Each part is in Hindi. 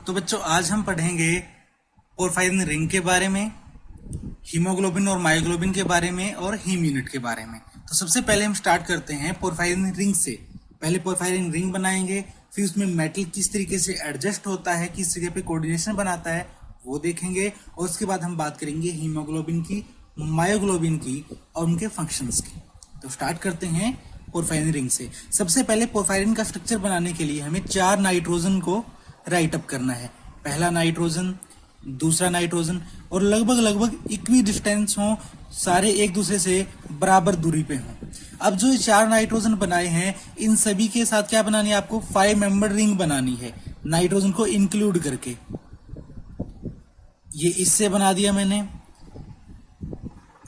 तो बच्चों आज हम पढ़ेंगे पोरफायरिन रिंग के बारे में, हीमोग्लोबिन और मायोग्लोबिन के बारे में और हीम यूनिट के बारे में। तो सबसे पहले हम स्टार्ट करते हैं पोरफायरिन रिंग से। पहले पोरफायरिन रिंग बनाएंगे, फिर उसमें मेटल किस तरीके से एडजस्ट होता है, किस जगह पे कोऑर्डिनेशन बनाता है वो देखेंगे, और उसके बाद हम बात करेंगे हीमोग्लोबिन की, मायोग्लोबिन की और उनके फंक्शंस की। तो स्टार्ट करते हैं पोरफायरिन रिंग से। सबसे पहले पोरफायरिन का स्ट्रक्चर बनाने के लिए हमें 4 नाइट्रोजन को राइट अप करना है। पहला नाइट्रोजन, दूसरा नाइट्रोजन, और लगभग इक्वी डिस्टेंस हो, सारे एक दूसरे से बराबर दूरी पे हों। अब जो 4 नाइट्रोजन बनाए हैं इन सभी के साथ क्या बनानी है, आपको 5 मेंबर रिंग बनानी है नाइट्रोजन को इंक्लूड करके। ये इससे बना दिया मैंने,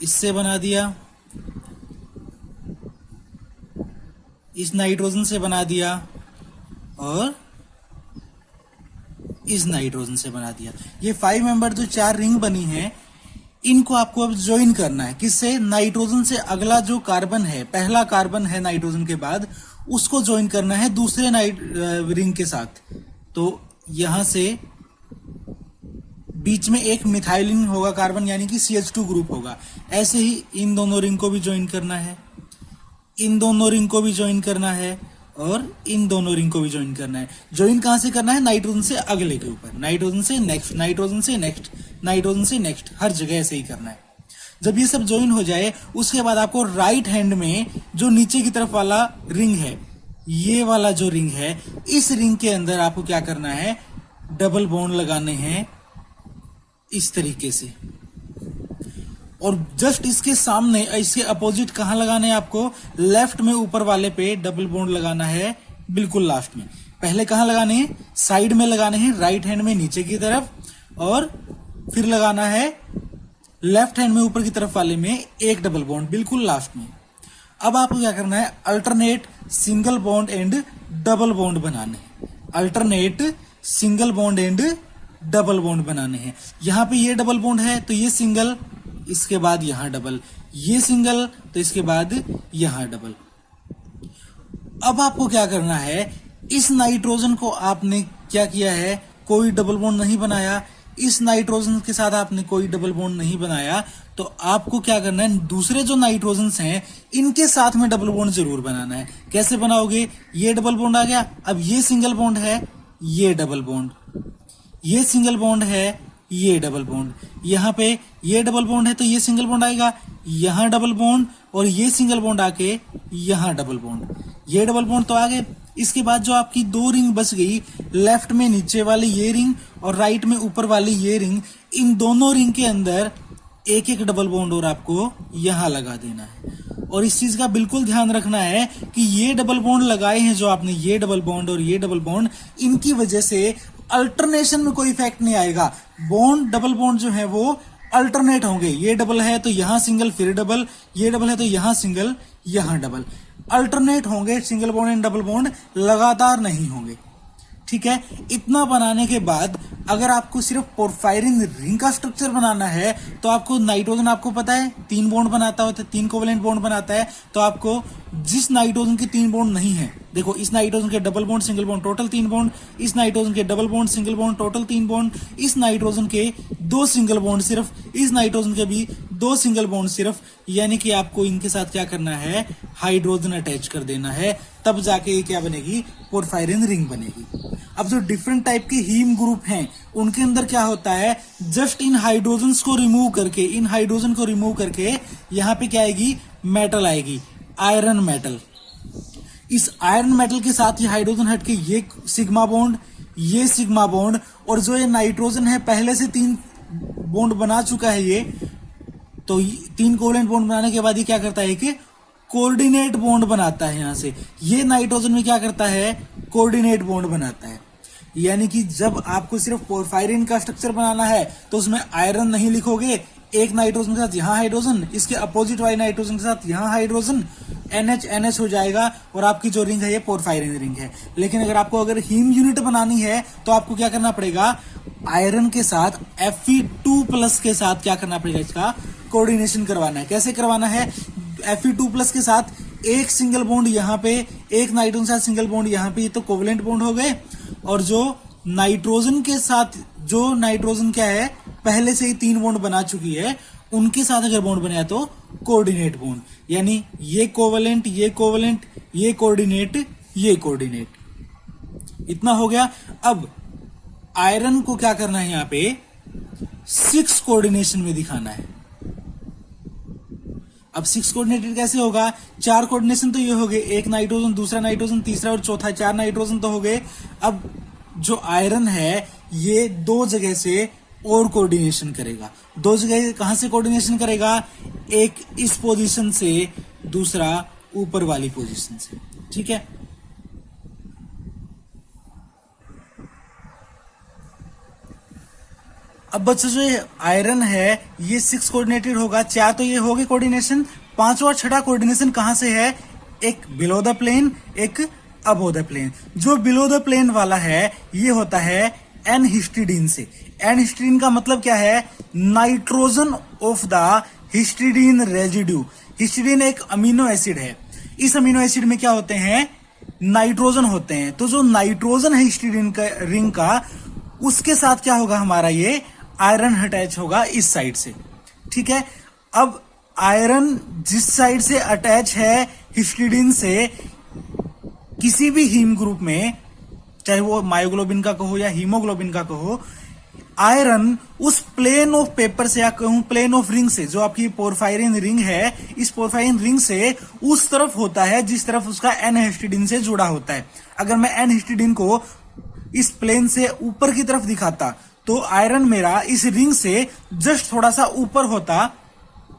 इससे बना दिया, इस नाइट्रोजन से बना दिया और इस नाइट्रोजन से बना दिया। ये 5 मेंबर जो 4 रिंग बनी है इनको आपको अब ज्वाइन करना है। किससे? नाइट्रोजन से अगला जो कार्बन है, पहला कार्बन है नाइट्रोजन के बाद, उसको ज्वाइन करना है दूसरे रिंग के साथ। तो यहां से बीच में एक मिथाइलिन होगा कार्बन, यानी कि CH2 ग्रुप होगा। ऐसे ही इन दोनों रिंग को भी ज्वाइन करना है, इन दोनों रिंग को भी ज्वाइन करना है और इन दोनों रिंग को भी ज्वाइन करना है। ज्वाइन कहां से करना है? नाइट्रोजन से अगले के ऊपर, नाइट्रोजन से नेक्स्ट, नाइट्रोजन से नेक्स्ट, नाइट्रोजन से नेक्स्ट, हर जगह ऐसे ही करना है। जब ये सब ज्वाइन हो जाए उसके बाद आपको राइट हैंड में जो नीचे की तरफ वाला रिंग है, ये वाला जो रिंग है, इस रिंग के अंदर आपको क्या करना है? डबल बॉन्ड लगाने हैं इस तरीके से। और जस्ट इसके सामने, इसके अपोजिट कहां लगाने हैं आपको? लेफ्ट में ऊपर वाले पे डबल बॉन्ड लगाना है, बिल्कुल लास्ट में। पहले कहां लगाने हैं? साइड में लगाने हैं, राइट हैंड में नीचे की तरफ, और फिर लगाना है लेफ्ट हैंड में ऊपर की तरफ वाले में एक डबल बॉन्ड बिल्कुल लास्ट में। अब आपको क्या करना है? Alternate single bond and double bond बनाने हैं, alternate single bond and double bond बनाने हैं। यहां पे ये डबल बॉन्ड है तो ये सिंगल, इसके बाद यहां डबल, ये सिंगल तो इसके बाद यहां डबल। अब आपको क्या करना है? इस नाइट्रोजन को आपने क्या किया है? कोई डबल बॉन्ड नहीं बनाया, इस नाइट्रोजन के साथ आपने कोई डबल बॉन्ड नहीं बनाया, तो आपको क्या करना है? दूसरे जो नाइट्रोजन हैं इनके साथ में डबल बॉन्ड जरूर बनाना है। कैसे बनाओगे? ये डबल बॉन्ड आ गया, अब ये सिंगल बॉन्ड है, ये डबल बॉन्ड, ये सिंगल बॉन्ड है, ये डबल बॉन्ड, यहां पे ये डबल बॉन्ड है तो ये सिंगल बॉन्ड आएगा, यहां डबल बॉन्ड, और ये सिंगल बॉन्ड आके यहां डबल बॉन्ड, ये डबल बॉन्ड तो आ गए। इसके बाद जो आपकी 2 रिंग बच गई, लेफ्ट में नीचे वाली ये रिंग और राइट में ऊपर वाली ये रिंग, इन दोनों रिंग के अंदर एक एक डबल बॉन्ड और आपको यहां लगा देना है। और इस चीज का बिल्कुल ध्यान रखना है कि ये डबल बॉन्ड लगाए हैं जो आपने, ये डबल बॉन्ड और ये डबल बॉन्ड, इनकी वजह से अल्टरनेशन में कोई इफेक्ट नहीं आएगा। बॉन्ड, डबल बॉन्ड जो है वो अल्टरनेट होंगे। ये डबल है तो यहां सिंगल फिर डबल, ये डबल है तो यहां सिंगल यहां डबल, अल्टरनेट होंगे। Single bond and double bond लगातार नहीं होंगे। ठीक है, इतना बनाने के बाद अगर आपको सिर्फ पोरफायरिन रिंग का स्ट्रक्चर बनाना है तो आपको नाइट्रोजन, आपको पता है 3 बॉन्ड बनाता है, 3 कोवेलेंट बॉन्ड बनाता है। तो आपको जिस नाइट्रोजन के 3 बॉन्ड नहीं है, देखो इस नाइट्रोजन के double bond single bond total 3 bond, इस नाइट्रोजन के double bond single bond total 3 bond, इस नाइट्रोजन के 2 सिंगल बॉन्ड सिर्फ, इस नाइट्रोजन के भी 2 सिंगल बॉन्ड सिर्फ, यानी कि आपको इनके साथ क्या करना है? हाइड्रोजन अटैच कर देना है, तब जाके ये क्या बनेगी? पोरफायरिन रिंग बनेगी। अब जो डिफरेंट टाइप के हीम ग्रुप हैं उनके अंदर क्या होता है? जस्ट इन हाइड्रोजन्स को रिमूव करके, इन हाइड्रोजन को रिमूव करके यहां पे क्या आएगी? मेटल आएगी, आयरन मेटल। इस आयरन मेटल के साथ ये हाइड्रोजन हटके ये सिग्मा बॉन्ड, ये सिग्मा बॉन्ड, और जो ये नाइट्रोजन है पहले से 3 बॉन्ड बना चुका है ये, तो 3 कोवेलेंट बॉन्ड बनाने के बाद ये क्या करता है कि कोऑर्डिनेट बॉन्ड बनाता है। यहां से ये नाइट्रोजन में क्या करता है? कोऑर्डिनेट बॉन्ड बनाता है। यानी कि जब आपको सिर्फ पोरफायरिन का स्ट्रक्चर बनाना है तो उसमें आयरन नहीं लिखोगे, एक नाइट्रोजन के साथ यहां हाइड्रोजन, इसके अपोजिट वाले नाइट्रोजन के साथ यहां हाइड्रोजन, NH हो जाएगा और आपकी जो रिंग है ये पोरफायरिन रिंग है। लेकिन अगर हीम यूनिट बनानी है तो आपको क्या करना पड़ेगा? आयरन के साथ Fe2+ के साथ क्या करना पड़ेगा? इसका कोऑर्डिनेशन करवाना है। कैसे करवाना है? Fe2+ के साथ एक सिंगल बॉन्ड यहाँ पे, एक नाइट्रोजन के साथ सिंगल बॉन्ड यहाँ पे, ये तो कोवेलेंट बॉन्ड हो गए, और जो नाइट्रोजन के साथ जो नाइट्रोजन क्या है पहले से ही 3 बॉन्ड बना चुकी है, उनके साथ अगर बॉन्ड बनाया तो कोऑर्डिनेट बॉन्ड, यानी ये कोवलेंट, ये कोवलेंट, ये कोऑर्डिनेट, ये कोऑर्डिनेट। इतना हो गया। अब आयरन को क्या करना है, यहां पे 6 कोऑर्डिनेशन में दिखाना है। अब 6 कोऑर्डिनेटेड कैसे होगा, 4 कोऑर्डिनेशन तो ये हो गए, एक नाइट्रोजन, दूसरा नाइट्रोजन, तीसरा और चौथा, 4 नाइट्रोजन तो हो गए। अब जो आयरन है ये 2 जगह से और कोऑर्डिनेशन करेगा। 2 जगह कहां से कोऑर्डिनेशन करेगा, एक इस पोजीशन से, दूसरा ऊपर वाली पोजीशन से। ठीक है, अब बच्चों जो आयरन है ये 6 कोऑर्डिनेटेड होगा। 4 तो ये हो गए कोऑर्डिनेशन, 5वां और 6वां कोऑर्डिनेशन कहां से है, एक बिलो द प्लेन, एक अबो द प्लेन। जो बिलो द प्लेन वाला है ये होता है एन हिस्टिडीन से। एन हिस्टिडीन का मतलब क्या है, nitrogen of the histidine residue. Histidine एक अमीनो एसिड है, इस अमीनो एसिड में क्या होते हैं, नाइट्रोजन होते हैं। तो जो नाइट्रोजन है हिस्टिडीन का रिंग का, उसके साथ क्या होगा हमारा, ये आयरन अटैच होगा इस साइड से। ठीक है, अब आयरन जिस साइड से अटैच है हिस्टिडीन से, किसी भी हीम ग्रुप में, चाहे वो मायोग्लोबिन का कहो या हीमोग्लोबिन का कहो, आयरन उस प्लेन ऑफ पेपर से या कहूं प्लेन ऑफ रिंग से, जो आपकी पोरफायरिन रिंग है, इस पोरफायरिन रिंग से उस तरफ होता है जिस तरफ उसका एन हिस्टिडीन से जुड़ा होता है। अगर मैं एन हिस्टिडीन को इस प्लेन से ऊपर की तरफ दिखाता तो आयरन मेरा इस रिंग से जस्ट थोड़ा सा ऊपर होता,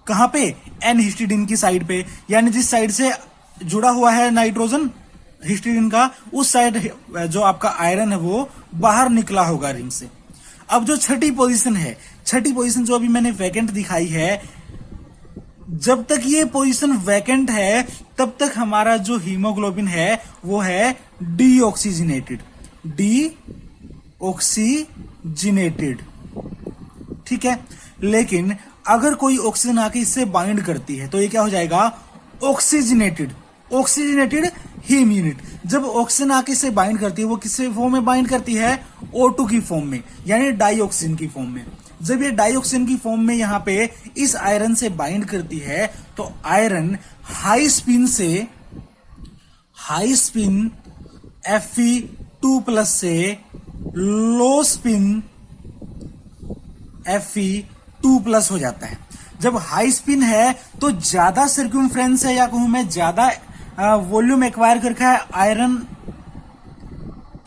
कहां पे, एन हिस्टिडीन की साइड पे, यानी जिस साइड से जुड़ा हुआ है नाइट्रोजन हिस्टिडीन का, उस साइड जो आपका आयरन है वो बाहर निकला होगा रिंग से। अब जो छठी पोजीशन है, छठी पोजीशन जो अभी मैंने वैकेंट दिखाई है, जब तक ये पोजीशन वैकेंट है तब तक हमारा जो हीमोग्लोबिन है वो है डीऑक्सीजनेटेड, डीऑक्सीजनेटेड। ठीक है, लेकिन अगर कोई ऑक्सीजन आके इससे बाइंड करती है तो ये क्या हो जाएगा, ऑक्सीजनेटेड, ऑक्सीजनेटेड हीम यूनिट। जब ऑक्सीजन आके इससे बाइंड करती है, वो किससे फॉर्म में बाइंड करती है, O2 की फॉर्म में, यानी डाइऑक्सीजन की फॉर्म में। जब ये डाइऑक्सीजन की फॉर्म में यहां पे इस आयरन से बाइंड करती है तो आयरन हाई स्पिन से, हाई स्पिन Fe2+ से लो स्पिन Fe2+ हो जाता है। जब हाई स्पिन है तो ज्यादा सर्क्यूमफ्रेंस है, या कहूं मैं ज्यादा वॉल्यूम एक्वायर करके है आयरन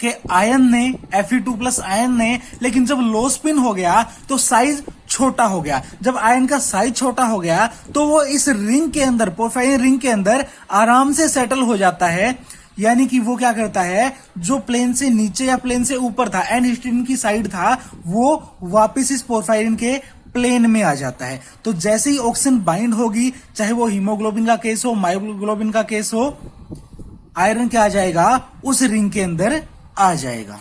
के आयन ने, Fe2+ आयन ने, लेकिन जब लो स्पिन हो गया तो साइज छोटा हो गया। जब आयन का साइज छोटा हो गया तो वो इस रिंग के अंदर, पोरफायरिन रिंग के अंदर आराम से सेटल हो जाता है। यानी कि वो क्या करता है, जो प्लेन से नीचे या प्लेन से ऊपर था, एन हिस्टिडीन की साइड था, वो वापस इस पोरफायरिन के प्लेन में आ जाता है। तो जैसे ही ऑक्सीजन बाइंड होगी, चाहे वो हीमोग्लोबिन का केस हो, मायोग्लोबिन का केस हो, आयरन क्या आ जाएगा, उस रिंग के अंदर आ जाएगा।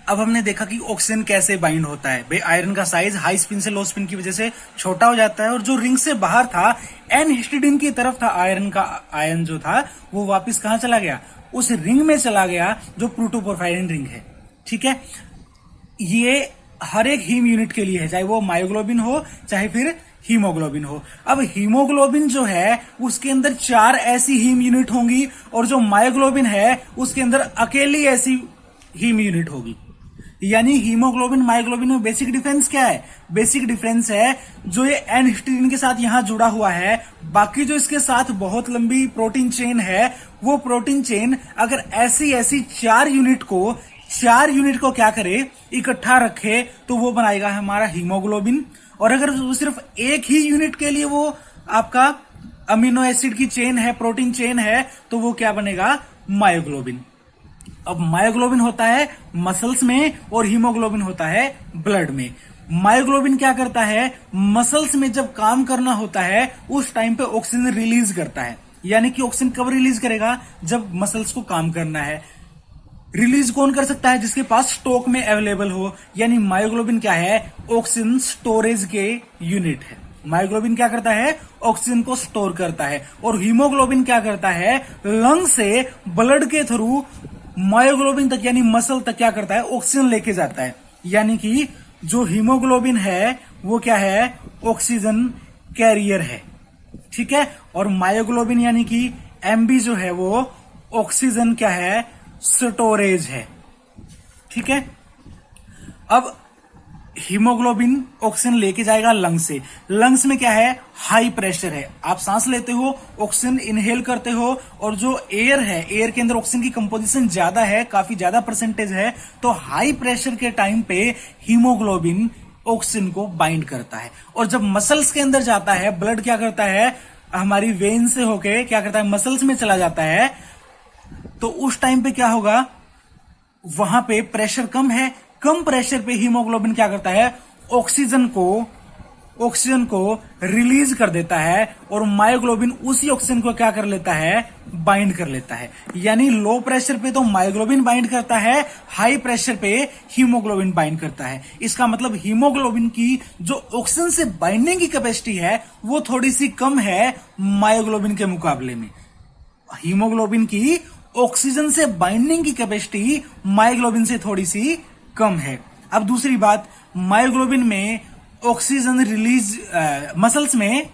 अब हमने देखा कि ऑक्सीजन कैसे बाइंड होता है। भाई आयरन का साइज हाई स्पिन से लो स्पिन की वजह से छोटा हो जाता है, और जो रिंग से बाहर था, एन हिस्टिडीन की तरफ था आयरन का, आयन जो था वो वापस कहां चला गया, उस रिंग में चला गया जो प्रोटोपोरफायरिन रिंग है। ठीक है, ये हर एक हीम यूनिट के लिए है, चाहे वो मायोग्लोबिन हो चाहे फिर हीमोग्लोबिन हो। अब हीमोग्लोबिन जो है उसके अंदर 4 ऐसी हीम यूनिट होंगी, और जो मायोग्लोबिन है उसके अंदर अकेली ऐसी हीम यूनिट होगी। यानी हीमोग्लोबिन मायोग्लोबिन में बेसिक डिफरेंस क्या है, बेसिक डिफरेंस है जो ये एन हिस्टिडीन के साथ यहां जुड़ा हुआ है, बाकी जो इसके साथ बहुत लंबी प्रोटीन चेन है, वो प्रोटीन चेन अगर ऐसी 4 यूनिट को क्या करे, इकट्ठा रखे, तो वो बनाएगा हमारा हीमोग्लोबिन। और अगर वो सिर्फ एक ही यूनिट के लिए वो आपका अमीनो एसिड की चेन है, प्रोटीन चेन है, तो वो क्या बनेगा, मायोग्लोबिन। अब मायोग्लोबिन होता है मसल्स में और हीमोग्लोबिन होता है ब्लड में। मायोग्लोबिन क्या करता है, मसल्स में जब काम करना होता है उस टाइम पे ऑक्सीजन रिलीज करता है। यानी कि ऑक्सीजन कब रिलीज करेगा, जब मसल्स को काम करना है। रिलीज कौन कर सकता है, जिसके पास स्टॉक में अवेलेबल हो। यानी मायोग्लोबिन क्या है, ऑक्सीजन स्टोरेज के यूनिट है। मायोग्लोबिन क्या करता है, ऑक्सीजन को स्टोर करता है। और हीमोग्लोबिन क्या करता है, लंग से ब्लड के थ्रू मायोग्लोबिन तक यानी मसल तक क्या करता है, ऑक्सीजन लेके जाता है। यानी कि जो हीमोग्लोबिन है वो क्या है, ऑक्सीजन कैरियर है, ठीक है। और मायोग्लोबिन यानी कि एमबी जो है वो ऑक्सीजन क्या है, स्टोरेज है, ठीक है। अब हीमोग्लोबिन ऑक्सीजन लेके जाएगा लंग्स से। लंग्स में क्या है, हाई प्रेशर है, आप सांस लेते हो, ऑक्सीजन इनहेल करते हो, और जो एयर है, एयर के अंदर ऑक्सीजन की कंपोजिशन ज्यादा है, काफी ज्यादा परसेंटेज है, तो हाई प्रेशर के टाइम पे हीमोग्लोबिन ऑक्सीजन को बाइंड करता है। और जब मसल्स के अंदर जाता है, ब्लड क्या करता है, हमारी वेन से होके क्या करता है, मसल्स में चला जाता है, तो उस टाइम पे क्या होगा, वहां पे प्रेशर कम है, कम प्रेशर पे हीमोग्लोबिन क्या करता है, ऑक्सीजन को रिलीज कर देता है, और मायोग्लोबिन उसी ऑक्सीजन को क्या कर लेता है, बाइंड कर लेता है। यानी लो प्रेशर पे तो मायोग्लोबिन बाइंड करता है, हाई प्रेशर पे हीमोग्लोबिन बाइंड करता है। इसका मतलब हीमोग्लोबिन की जो ऑक्सीजन से बाइंडिंग की कैपेसिटी है वो थोड़ी सी कम है मायोग्लोबिन के मुकाबले में। हीमोग्लोबिन की ऑक्सीजन से बाइंडिंग की कैपेसिटी मायोग्लोबिन से थोड़ी सी कम है। अब दूसरी बात, मायोग्लोबिन में ऑक्सीजन रिलीज, मसल्स में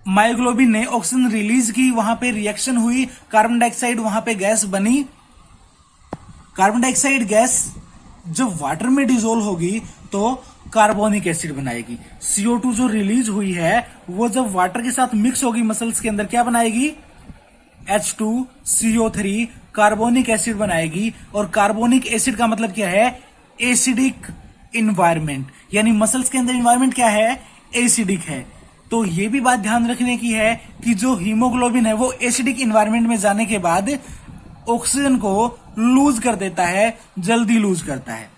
मायोग्लोबिन ने ऑक्सीजन रिलीज की, वहां पे रिएक्शन हुई, कार्बन डाइऑक्साइड वहां पे गैस बनी। कार्बन डाइऑक्साइड गैस जब वाटर में डिसोल्व होगी तो कार्बोनिक एसिड बनाएगी। CO2 जो रिलीज हुई है वो जब वाटर के साथ मिक्स होगी मसल्स के अंदर, क्या बनाएगी, H2CO3 कार्बोनिक एसिड बनाएगी। और कार्बोनिक एसिड का मतलब क्या है, एसिडिक इन्वायरमेंट, यानी मसल्स के अंदर इन्वायरमेंट क्या है, एसिडिक है। तो ये भी बात ध्यान रखने की है कि जो हीमोग्लोबिन है वो एसिडिक इन्वायरमेंट में जाने के बाद ऑक्सीजन को लूज कर देता है, जल्दी लूज करता है।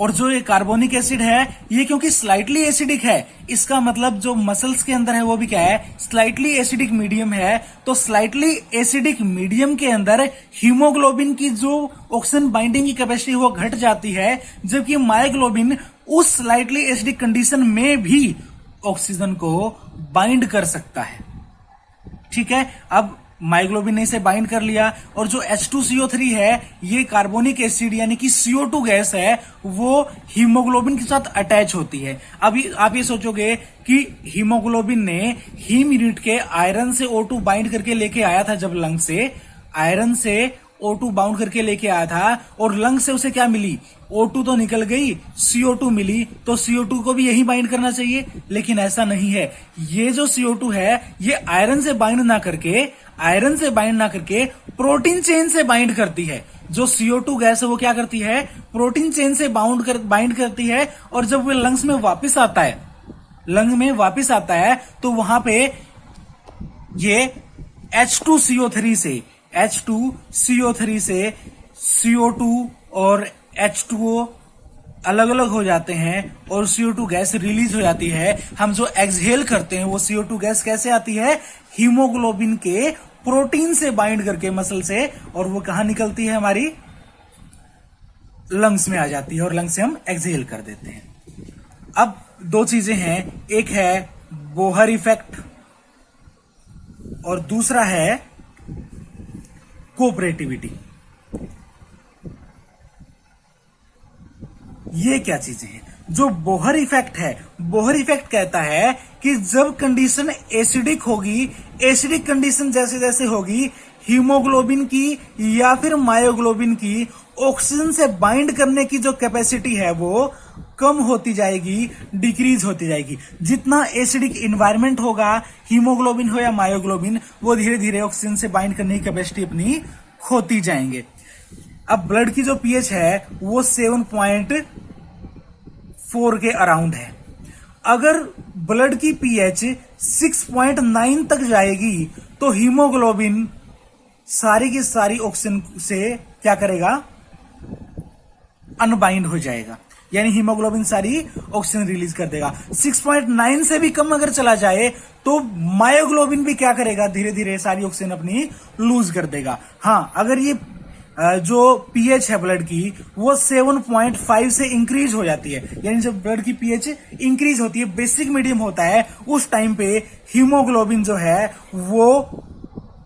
और जो ये कार्बोनिक एसिड है ये क्योंकि स्लाइटली एसिडिक है, इसका मतलब जो मसल्स के अंदर है वो भी क्या है, स्लाइटली एसिडिक मीडियम है। तो स्लाइटली एसिडिक मीडियम के अंदर हीमोग्लोबिन की जो ऑक्सीजन बाइंडिंग की कैपेसिटी वो घट जाती है, जबकि मायोग्लोबिन उस स्लाइटली एसिडिक कंडीशन में भी ऑक्सीजन को बाइंड कर सकता है, ठीक है। अब मायोग्लोबिन ने इसे बाइंड कर लिया, और जो H2CO3 है ये कार्बोनिक एसिड यानी कि CO2 गैस है, वो हीमोग्लोबिन के साथ अटैच होती है। अभी आप ये सोचोगे कि हीमोग्लोबिन ने हीम यूनिट के आयरन से O2 बाइंड करके लेके आया था, जब लंग से आयरन से O2 बाउंड करके लेके आया था, और लंग से उसे क्या मिली, O2 तो निकल गई, CO2 मिली, तो CO2 को भी यही बाइंड करना चाहिए, लेकिन ऐसा नहीं है। ये जो CO2 है ये आयरन से बाइंड ना करके प्रोटीन चेन से बाइंड करती है। जो CO2 गैस है वो क्या करती है, प्रोटीन चेन से बाइंड करती है, और जब वो लंग्स में वापस आता है तो वहां पे ये H2CO3 से CO2 और H2O अलग अलग हो जाते हैं, और CO2 गैस रिलीज हो जाती है। हम जो एक्सहेल करते हैं वो CO2 गैस कैसे आती है, हीमोग्लोबिन के प्रोटीन से बाइंड करके मसल से, और वो कहां निकलती है, हमारी लंग्स में आ जाती है, और लंग्स से हम एक्सहेल कर देते हैं। अब दो चीजें हैं, एक है बोहर इफेक्ट और दूसरा है कोऑपरेटिविटी। ये क्या चीजें हैं? जो बोहर इफेक्ट है, बोहर इफेक्ट कहता है कि जब कंडीशन एसिडिक होगी, एसिडिक कंडीशन जैसे जैसे होगी, हीमोग्लोबिन की या फिर मायोग्लोबिन की ऑक्सीजन से बाइंड करने की जो कैपेसिटी है वो कम होती जाएगी, डिक्रीज होती जाएगी। जितना एसिडिक इन्वायरमेंट होगा, हीमोग्लोबिन हो या मायोग्लोबिन, वो धीरे धीरे ऑक्सीजन से बाइंड करने की कैपेसिटी अपनी खोती जाएंगे। अब ब्लड की जो पीएच है वो 7.4 के अराउंड है। अगर ब्लड की पीएच 6.9 तक जाएगी तो हीमोग्लोबिन सारी की सारी ऑक्सीजन से क्या करेगा, अनबाइंड हो जाएगा, यानी हीमोग्लोबिन सारी ऑक्सीजन रिलीज कर देगा। 6.9 से भी कम अगर चला जाए तो मायोग्लोबिन भी क्या करेगा, धीरे धीरे सारी ऑक्सीजन अपनी लूज कर देगा। हाँ, अगर ये जो पीएच है ब्लड की वो 7.5 से इंक्रीज हो जाती है, यानी जब ब्लड की पीएच इंक्रीज होती है, बेसिक मीडियम होता है, उस टाइम पे हीमोग्लोबिन जो है वो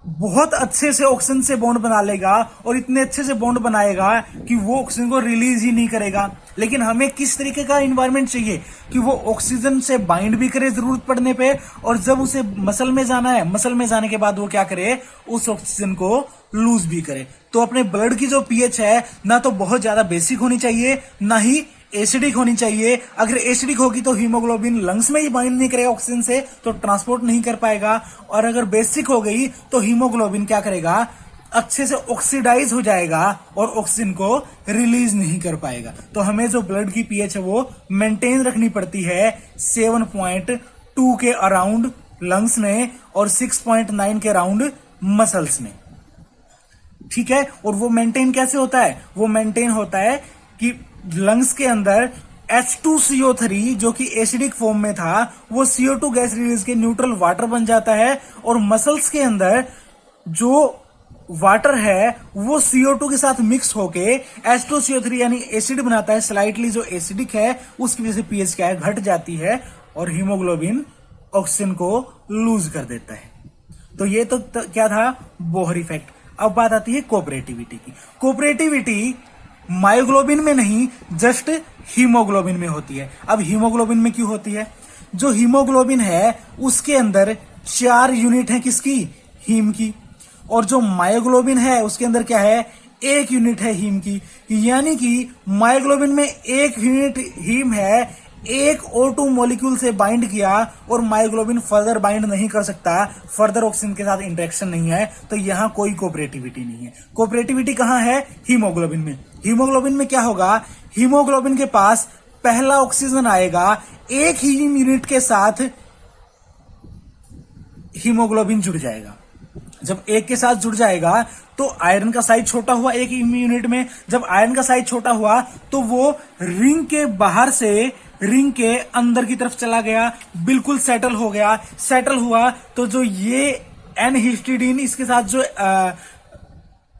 बहुत अच्छे से ऑक्सीजन से बॉन्ड बना लेगा और इतने अच्छे से बॉन्ड बनाएगा कि वो ऑक्सीजन को रिलीज ही नहीं करेगा। लेकिन हमें किस तरीके का इन्वायरमेंट चाहिए कि वो ऑक्सीजन से बाइंड भी करे जरूरत पड़ने पे, और जब उसे मसल में जाना है, मसल में जाने के बाद वो क्या करे, उस ऑक्सीजन को लूज भी करे। तो अपने ब्लड की जो पीएच है ना तो बहुत ज्यादा बेसिक होनी चाहिए, ना ही एसिडिक होनी चाहिए। अगर एसिडिक होगी तो हीमोग्लोबिन लंग्स में ही बाइंड नहीं करेगा ऑक्सीजन से, तो ट्रांसपोर्ट नहीं कर पाएगा। और अगर बेसिक हो गई तो हीमोग्लोबिन क्या करेगा, अच्छे से ऑक्सीडाइज हो जाएगा और ऑक्सीजन को रिलीज नहीं कर पाएगा। तो हमें जो ब्लड की पीएच है वो मेंटेन रखनी पड़ती है 7.2 के अराउंड लंग्स में और 6.9 के अराउंड मसल्स में। ठीक है। और वो मेंटेन कैसे होता है, वो मेंटेन होता है कि लंग्स के अंदर H2CO3 जो कि एसिडिक फॉर्म में था वो CO2 गैस रिलीज के न्यूट्रल वाटर बन जाता है, और मसल्स के अंदर जो वाटर है वो CO2 के साथ मिक्स होके H2CO3 यानी एसिड बनाता है, स्लाइटली जो एसिडिक है उसकी वजह से पीएच क्या है, घट जाती है और हीमोग्लोबिन ऑक्सीजन को लूज कर देता है। तो ये तो क्या था, बोहर इफेक्ट। अब बात आती है कोऑपरेटिविटी की। कोऑपरेटिविटी मायोग्लोबिन में नहीं, जस्ट हीमोग्लोबिन में होती है। अब हीमोग्लोबिन में क्यों होती है, जो हीमोग्लोबिन है उसके अंदर 4 यूनिट है किसकी, हीम की, और जो मायोग्लोबिन है उसके अंदर क्या है, 1 यूनिट है हीम की। यानी कि मायोग्लोबिन में 1 यूनिट हीम है, एक O2 मॉलिक्यूल से बाइंड किया और मायोग्लोबिन फर्दर बाइंड नहीं कर सकता, फर्दर ऑक्सीजन के साथ इंटरेक्शन नहीं है, तो यहां कोई कोऑपरेटिविटी नहीं है। कोऑपरेटिविटी कहां है, हीमोग्लोबिन में। हीमोग्लोबिन में क्या होगा, हीमोग्लोबिन के पास पहला ऑक्सीजन आएगा, एक हीम यूनिट के साथ हीमोग्लोबिन जुड़ जाएगा। जब एक के साथ जुड़ जाएगा तो आयरन का साइज छोटा हुआ एक यूनिट में, जब आयरन का साइज छोटा हुआ तो वो रिंग के बाहर से रिंग के अंदर की तरफ चला गया, बिल्कुल सेटल हो गया। सेटल हुआ तो जो ये एन हिस्टिडीन इसके साथ जो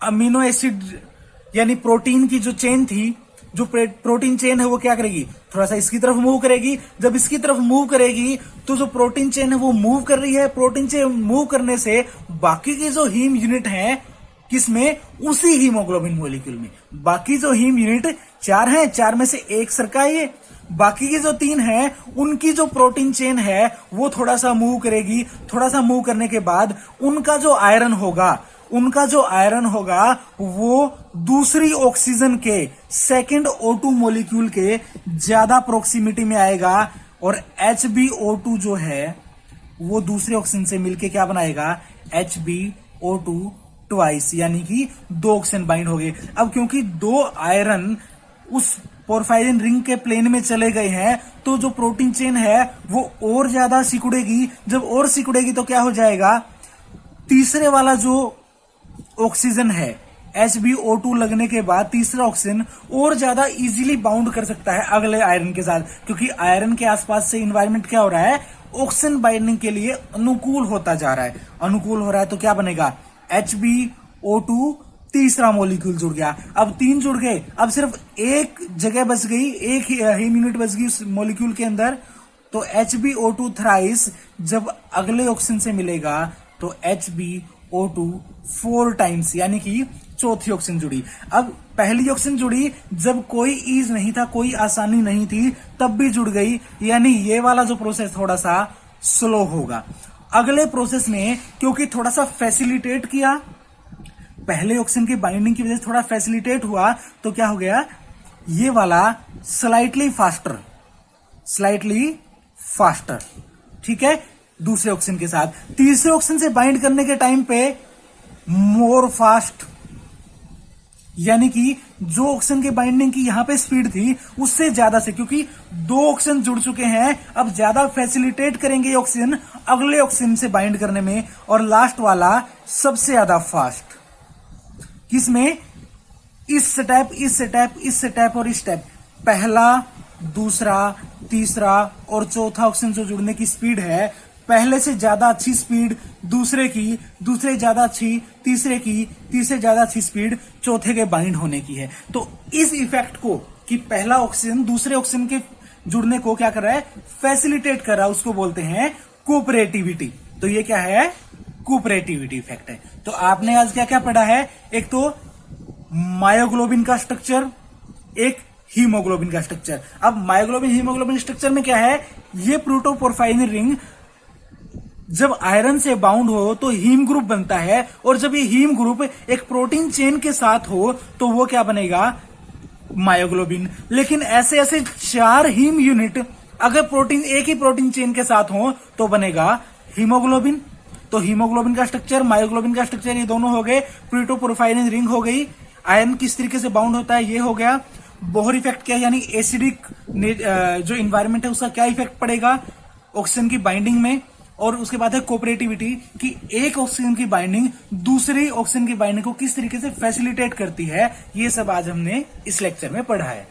अमीनो एसिड यानी प्रोटीन की जो चेन थी, जो प्रोटीन चेन है वो क्या करेगी, थोड़ा सा इसकी तरफ मूव करेगी। जब इसकी तरफ मूव करेगी तो जो प्रोटीन चेन है वो मूव कर रही है। प्रोटीन चेन मूव करने से बाकी के जो हीम यूनिट हैं किसमें, उसी हीमोग्लोबिन मॉलिक्यूल में। बाकी जो हीम यूनिट 4 हैं, 4 में से एक सरका है, बाकी की जो 3 हैं उनकी जो प्रोटीन चेन है वो थोड़ा सा मूव करेगी। थोड़ा सा मूव करने के बाद उनका जो आयरन होगा वो दूसरी ऑक्सीजन के सेकंड O2 मॉलिक्यूल के ज्यादा प्रोक्सिमिटी में आएगा, और HbO2 जो है वो दूसरे ऑक्सीजन से मिलके क्या बनाएगा, HbO2 ट्वाइस, यानी कि 2 ऑक्सीजन बाइंड हो गए। अब क्योंकि 2 आयरन उस पोरफायरिन रिंग के प्लेन में चले गए हैं तो जो प्रोटीन चेन है वो और ज्यादा सिकुड़ेगी। जब और सिकुड़ेगी तो क्या हो जाएगा, तीसरे वाला जो ऑक्सीजन है HbO2 लगने के बाद तीसरा ऑक्सीजन और ज्यादा इजीली बाउंड कर सकता है अगले आयरन के साथ, क्योंकि आयरन के आसपास से इन्वायरमेंट क्या हो रहा है, ऑक्सीजन बाइंडिंग के लिए अनुकूल होता जा रहा है। अनुकूल हो रहा है तो क्या बनेगा, HbO2 तीसरा मॉलिक्यूल जुड़ गया। अब 3 जुड़ गए, अब सिर्फ एक जगह बच गई, एक हीम यूनिट बच गई उस मॉलिक्यूल के अंदर। तो HbO2 थ्राइस जब अगले ऑक्सीजन से मिलेगा तो HbO2 4 टाइम्स, यानी कि चौथी ऑक्सीजन जुड़ी। अब पहली ऑक्सीजन जुड़ी जब कोई ईज नहीं था, कोई आसानी नहीं थी, तब भी जुड़ गई, यानी ये वाला जो प्रोसेस थोड़ा सा स्लो होगा। अगले प्रोसेस ने क्योंकि थोड़ा सा फैसिलिटेट किया, पहले ऑक्सीजन की बाइंडिंग की वजह से थोड़ा फैसिलिटेट हुआ, तो क्या हो गया, ये वाला स्लाइटली फास्टर, ठीक है, दूसरे ऑक्सीजन के साथ। तीसरे ऑक्सीजन से बाइंड करने के टाइम पे मोर फास्ट, यानी कि जो ऑक्सीजन के बाइंडिंग की यहां पे स्पीड थी उससे ज्यादा से, क्योंकि 2 ऑक्सीजन जुड़ चुके हैं, अब ज्यादा फैसिलिटेट करेंगे ऑक्सीजन अगले ऑक्सीजन से बाइंड करने में। और लास्ट वाला सबसे ज्यादा फास्ट, किसमें, इस स्टेप और इस स्टेप, पहला, दूसरा, तीसरा और चौथा ऑक्सीजन जो जुड़ने की स्पीड है, पहले से ज्यादा अच्छी स्पीड दूसरे की, दूसरे ज्यादा अच्छी तीसरे की, तीसरे ज्यादा अच्छी स्पीड चौथे के बाइंड होने की है। तो इस इफेक्ट को कि पहला ऑक्सीजन दूसरे ऑक्सीजन के जुड़ने को क्या कर रहा है, फैसिलिटेट कर रहा है, उसको बोलते हैं कोऑपरेटिविटी। तो ये क्या है, कोऑपरेटिविटी इफेक्ट है। तो आपने आज क्या क्या पढ़ा है, एक तो मायोग्लोबिन का स्ट्रक्चर, एक हीमोग्लोबिन का स्ट्रक्चर। अब मायोग्लोबिन हीमोग्लोबिन स्ट्रक्चर में क्या है, ये प्रोटोपोरफायरिन रिंग जब आयरन से बाउंड हो तो हीम ग्रुप बनता है, और जब ये हीम ग्रुप एक प्रोटीन चेन के साथ हो तो वो क्या बनेगा, मायोग्लोबिन। लेकिन ऐसे ऐसे 4 हीम यूनिट अगर प्रोटीन एक ही प्रोटीन चेन के साथ हो तो बनेगा हीमोग्लोबिन। तो हीमोग्लोबिन का स्ट्रक्चर, मायोग्लोबिन का स्ट्रक्चर, ये दोनों हो गए। प्रोटोपोरफायरिन रिंग हो गई, आयरन किस तरीके से बाउंड होता है ये हो गया। बोहर इफेक्ट क्या है, यानी एसिडिक जो इन्वायरमेंट है उसका क्या इफेक्ट पड़ेगा ऑक्सीजन की बाइंडिंग में। और उसके बाद है कोऑपरेटिविटी, कि एक ऑक्सीजन की बाइंडिंग दूसरी ऑक्सीजन की बाइंडिंग को किस तरीके से फैसिलिटेट करती है। ये सब आज हमने इस लेक्चर में पढ़ा है।